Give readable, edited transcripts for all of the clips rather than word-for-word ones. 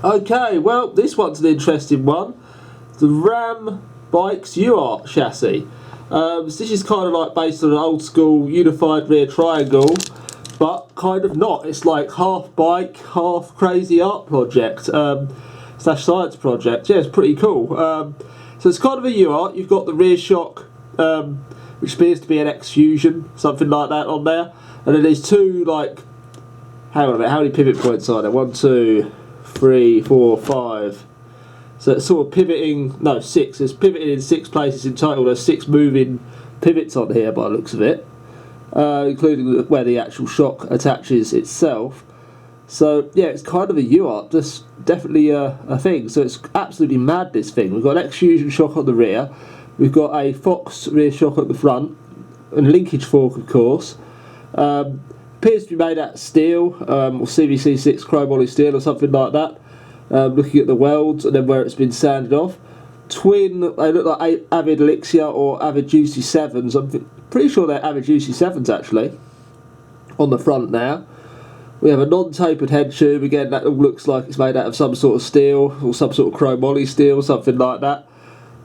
Okay, well, this one's an interesting one. The Ram Bikes UART chassis. This is kind of like based on an old school unified rear triangle, but kind of not. It's like half bike, half crazy art project, slash science project. Yeah, it's pretty cool. So it's kind of a UART. You've got the rear shock, which appears to be an X-Fusion, something like that on there. And then there's two, like, hang on a minute, how many pivot points are there? 1, 2, 3, 4, 5. So it's sort of pivoting, no, 6. It's pivoting in 6 places in total. There's 6 moving pivots on here by the looks of it, including where the actual shock attaches itself. So yeah, it's kind of a UART. That's definitely a thing. So it's absolutely mad, this thing. We've got an X-Fusion shock on the rear. We've got a Fox rear shock at the front, and linkage fork, of course. Appears to be made out of steel, or CVC6 chromoly steel or something like that. Looking at the welds and then where it's been sanded off. Twin, they look like Avid Elixir or Avid Juicy 7s. I'm pretty sure they're Avid Juicy 7s actually. On the front now. We have a non-tapered head tube. Again, that all looks like it's made out of some sort of steel or some sort of chromoly steel, something like that.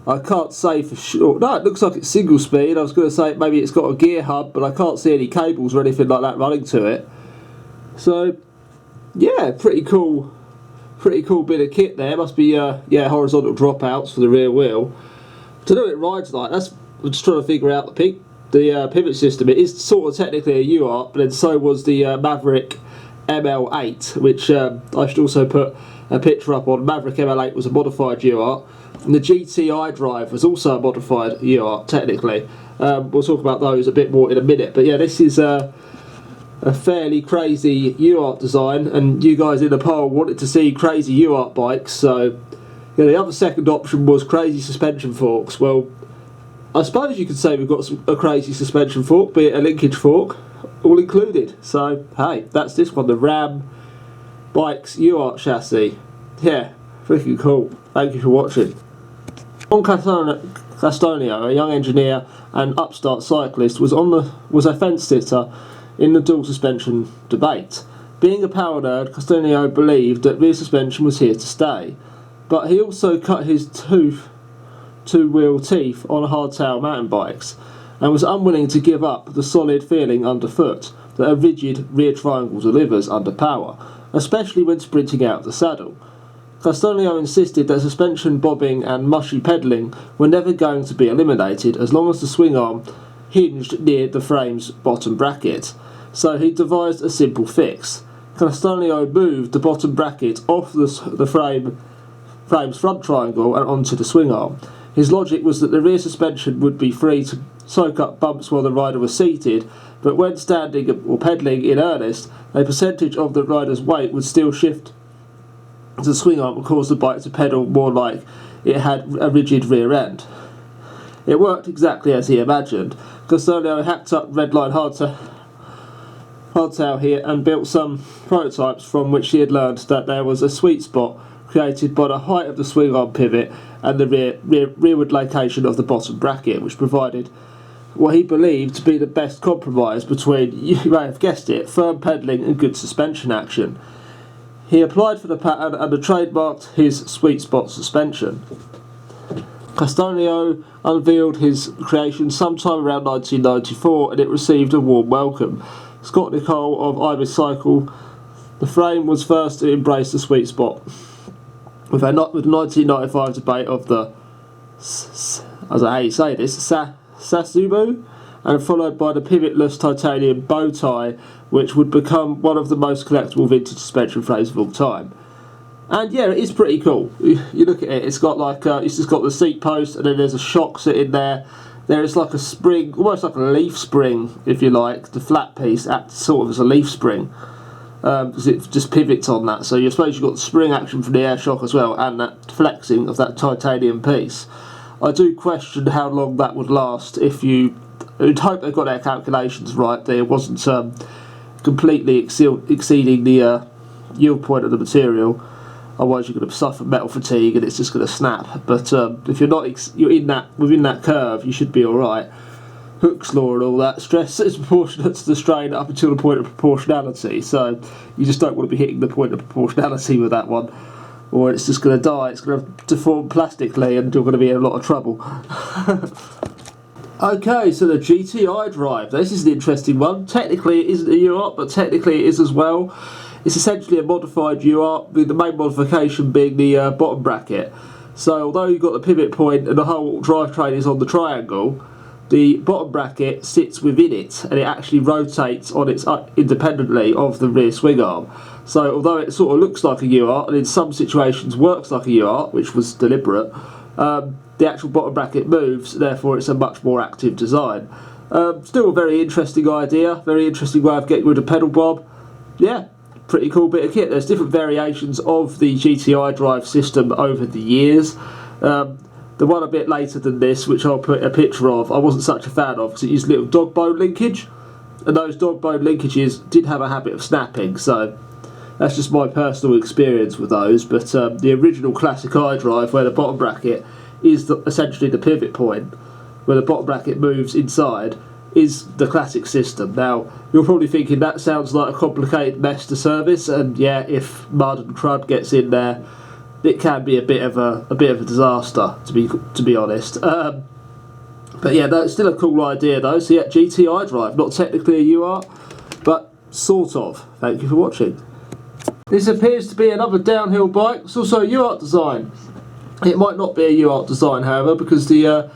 I can't say for sure. No, it looks like it's single speed. I was going to say maybe it's got a gear hub, but I can't see any cables or anything like that running to it. So, yeah, pretty cool bit of kit there. Must be horizontal dropouts for the rear wheel. To know what it rides like, I'm just trying to figure out the pivot system. It is sort of technically a UART, but then so was the Maverick ML8, which I should also put a picture up on. Maverick ML8 was a modified UART, and the GTI drive was also a modified UART technically. We'll talk about those a bit more in a minute, but yeah, this is a fairly crazy UART design, and you guys in the poll wanted to see crazy UART bikes, so yeah, the other second option was crazy suspension forks. Well, I suppose you could say we've got a crazy suspension fork, be it a linkage fork, all included. So hey, that's this one, the Ram Bikes UART chassis. Yeah, freaking cool. Thank you for watching. John Castonio, a young engineer and upstart cyclist, was a fence sitter in the dual suspension debate. Being a power nerd, Castonio believed that rear suspension was here to stay, but he also cut his two-wheel teeth on hardtail mountain bikes and was unwilling to give up the solid feeling underfoot that a rigid rear triangle delivers under power, especially when sprinting out the saddle. Castonio insisted that suspension bobbing and mushy pedalling were never going to be eliminated as long as the swing arm hinged near the frame's bottom bracket, so he devised a simple fix. Castonio moved the bottom bracket off the frame's front triangle and onto the swing arm. His logic was that the rear suspension would be free to soak up bumps while the rider was seated, but when standing or pedalling in earnest, a percentage of the rider's weight would still shift to the swing arm and cause the bike to pedal more like it had a rigid rear end. It worked exactly as he imagined. Castonio hacked up redline hardtail here and built some prototypes from which he had learned that there was a sweet spot created by the height of the swing arm pivot and the rearward location of the bottom bracket, which provided what he believed to be the best compromise between, you may have guessed it, firm pedalling and good suspension action. He applied for the patent and trademarked his sweet spot suspension. Castonio unveiled his creation sometime around 1994, and it received a warm welcome. Scott Nicole of iBicycle, the frame was first to embrace the sweet spot with the 1995 debate of the Sasubu, and followed by the pivotless titanium bow tie, which would become one of the most collectible vintage suspension frames of all time. And yeah, it is pretty cool. You look at it, it's got like it's just got the seat post, and then there's a shock sitting there. There is like a spring, almost like a leaf spring, if you like. The flat piece acts sort of as a leaf spring, because it just pivots on that. So you suppose you've got the spring action from the air shock as well, and that flexing of that titanium piece. I do question how long that would last if you. I'd hope they've got their calculations right. There wasn't completely exceeding the yield point of the material. Otherwise, you're going to suffer metal fatigue and it's just going to snap. But if you're not, within that curve, you should be all right. Hooke's law and all that. Stress is proportionate to the strain up until the point of proportionality. So you just don't want to be hitting the point of proportionality with that one. or it's just going to die. It's going to deform plastically and you're going to be in a lot of trouble. Okay, so the GTI drive. Now, this is an interesting one. Technically it isn't a UART, but technically it is as well. It's essentially a modified UART, with the main modification being the bottom bracket. So although you've got the pivot point and the whole drivetrain is on the triangle, the bottom bracket sits within it and it actually rotates on its independently of the rear swing arm. So although it sort of looks like a UART and in some situations works like a UART, which was deliberate, the actual bottom bracket moves, therefore it's a much more active design. Still a very interesting idea, very interesting way of getting rid of pedal bob. Yeah, pretty cool bit of kit. There's different variations of the GTI drive system over the years. The one a bit later than this, which I'll put a picture of, I wasn't such a fan of because it used little dog bone linkage, and those dog bone linkages did have a habit of snapping, so that's just my personal experience with those. But the original classic iDrive, where the bottom bracket is essentially the pivot point, where the bottom bracket moves inside, is the classic system. Now, you're probably thinking that sounds like a complicated mess to service, and yeah, if mud and crud gets in there, it can be a bit of a disaster, to be honest. But yeah, that's still a cool idea though. So yeah, GTI drive, not technically a UART, but sort of. Thank you for watching. This appears to be another downhill bike. It's also a UART design. It might not be a UART design, however, because the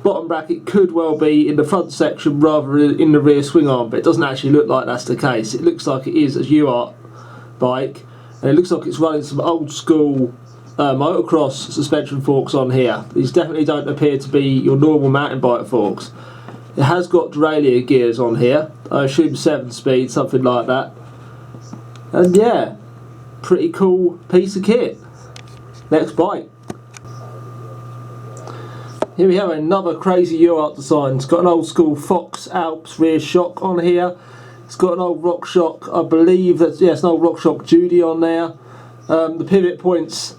bottom bracket could well be in the front section rather than in the rear swing arm, but it doesn't actually look like that's the case. It looks like it is a UART bike, and it looks like it's running some old school motocross suspension forks on here. These definitely don't appear to be your normal mountain bike forks. It has got derailleur gears on here, I assume 7 speed, something like that. And yeah, pretty cool piece of kit. Next bike. Here we have another crazy UART design. It's got an old school Fox Alps rear shock on here. It's got an old RockShox, I believe that's, yeah, it's an old RockShox Judy on there. The pivot point's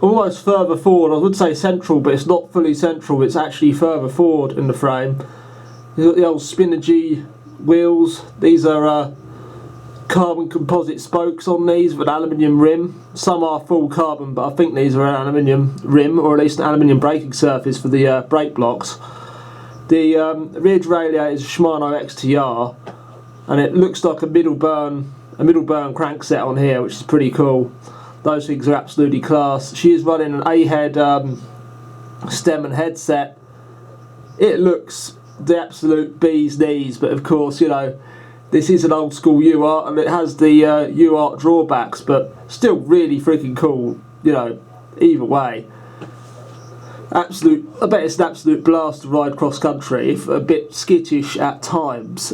almost further forward. I would say central, but it's not fully central. It's actually further forward in the frame. You've got the old Spinergy wheels. These are carbon composite spokes on these with an aluminium rim. Some are full carbon, but I think these are an aluminium rim, or at least an aluminium braking surface for the brake blocks. The rear derailleur is a Shimano XTR, and it looks like a middle burn crankset on here, which is pretty cool. Those things are absolutely class. She is running an A-head stem and headset. It looks the absolute bee's knees, but of course, you know, this is an old school UART and it has the UART drawbacks, but still really freaking cool, you know, either way. I bet it's an absolute blast to ride cross country, if a bit skittish at times.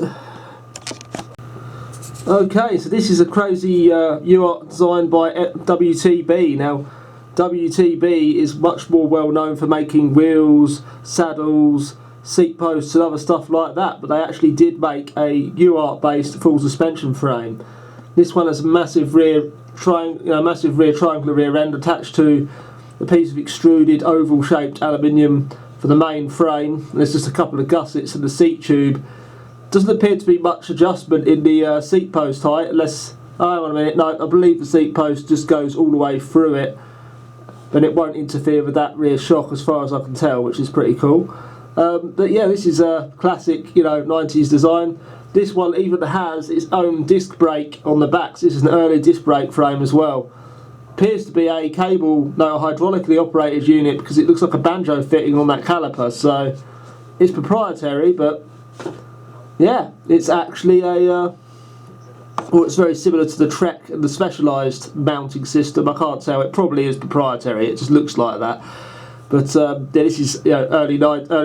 Okay, so this is a crazy UART designed by WTB. Now, WTB is much more well known for making wheels, saddles, seat posts and other stuff like that, but they actually did make a UART based full suspension frame. This one has a massive rear triangular rear end attached to a piece of extruded oval shaped aluminium for the main frame. And there's just a couple of gussets in the seat tube. Doesn't appear to be much adjustment in the seat post height, unless, oh, hang on a minute, no, I believe the seat post just goes all the way through it, but it won't interfere with that rear shock as far as I can tell, which is pretty cool. But yeah, this is a classic, you know, 90s design. This one even has its own disc brake on the back, so this is an early disc brake frame as well. Appears to be a hydraulically operated unit, because it looks like a banjo fitting on that caliper, so it's proprietary, but yeah, it's actually a it's very similar to the Trek and the Specialised mounting system. I can't tell, it probably is proprietary, it just looks like that. But yeah, this is, you know, early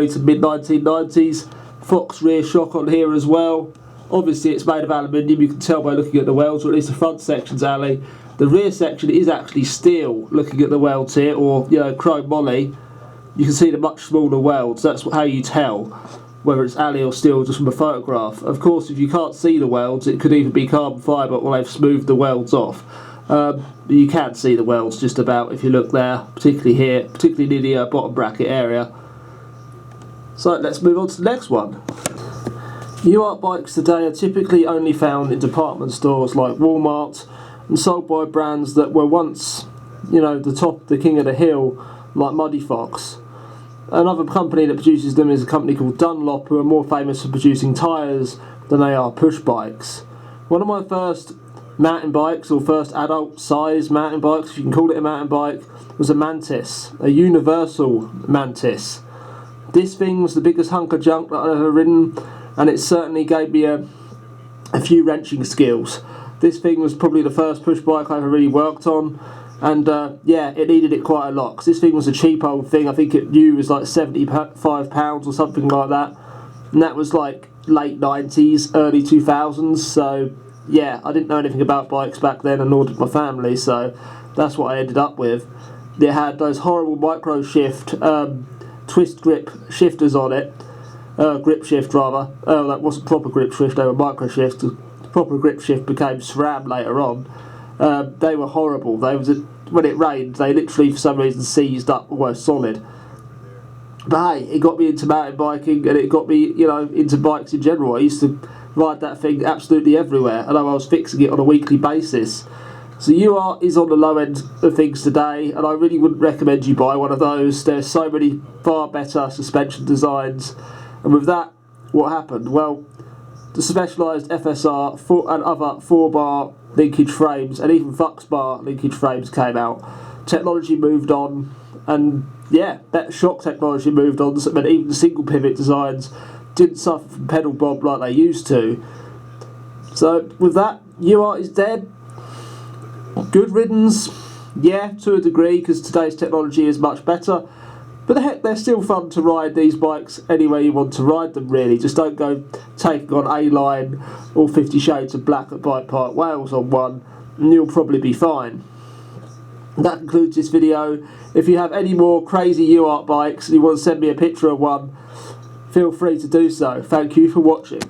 to mid 1990s. Fox rear shock on here as well. Obviously it's made of aluminium, you can tell by looking at the welds, or at least the front section's alley. The rear section is actually steel, looking at the welds here, or, you know, chrome moly. You can see the much smaller welds, that's how you tell whether it's alley or steel just from a photograph. Of course, if you can't see the welds, it could either be carbon fibre or they've smoothed the welds off. You can see the welds just about if you look there, particularly here, particularly near the bottom bracket area. So let's move on to the next one. UART bikes today are typically only found in department stores like Walmart and sold by brands that were once you know, the king of the hill, like Muddy Fox. Another company that produces them is a company called Dunlop, who are more famous for producing tyres than they are push bikes. One of my first mountain bikes, or first adult size mountain bikes, if you can call it a mountain bike, was a Mantis, a universal Mantis. This thing was the biggest hunk of junk that I've ever ridden, and it certainly gave me a few wrenching skills. This thing was probably the first push bike I ever really worked on, and yeah, it needed it quite a lot, because this thing was a cheap old thing. I think it new was like £75 or something like that, and that was like late 90s, early 2000s, so yeah, I didn't know anything about bikes back then, and nor did my family, so that's what I ended up with. It had those horrible micro shift twist grip shifters on it, grip shift rather. That wasn't proper grip shift, they were micro shifts. The proper grip shift became SRAM later on. They were horrible. When it rained, they literally for some reason seized up almost solid. But hey, it got me into mountain biking, and it got me, you know, into bikes in general. I used to ride that thing absolutely everywhere, although I was fixing it on a weekly basis. So UART is on the low end of things today, and I really wouldn't recommend you buy one of those. There's so many far better suspension designs. And with that, what happened? Well, the specialised FSR and other 4-bar linkage frames, and even Flux bar linkage frames came out. Technology moved on, and yeah, that shock technology moved on, so that even the single pivot designs didn't suffer from pedal bob like they used to. So with that, UART is dead. Good riddance, yeah, to a degree, because today's technology is much better. But heck, they're still fun to ride, these bikes, anywhere you want to ride them, really. Just don't go taking on A-Line or 50 Shades of Black at Bike Park Wales on one, and you'll probably be fine. That concludes this video. If you have any more crazy UART bikes and you want to send me a picture of one, feel free to do so. Thank you for watching.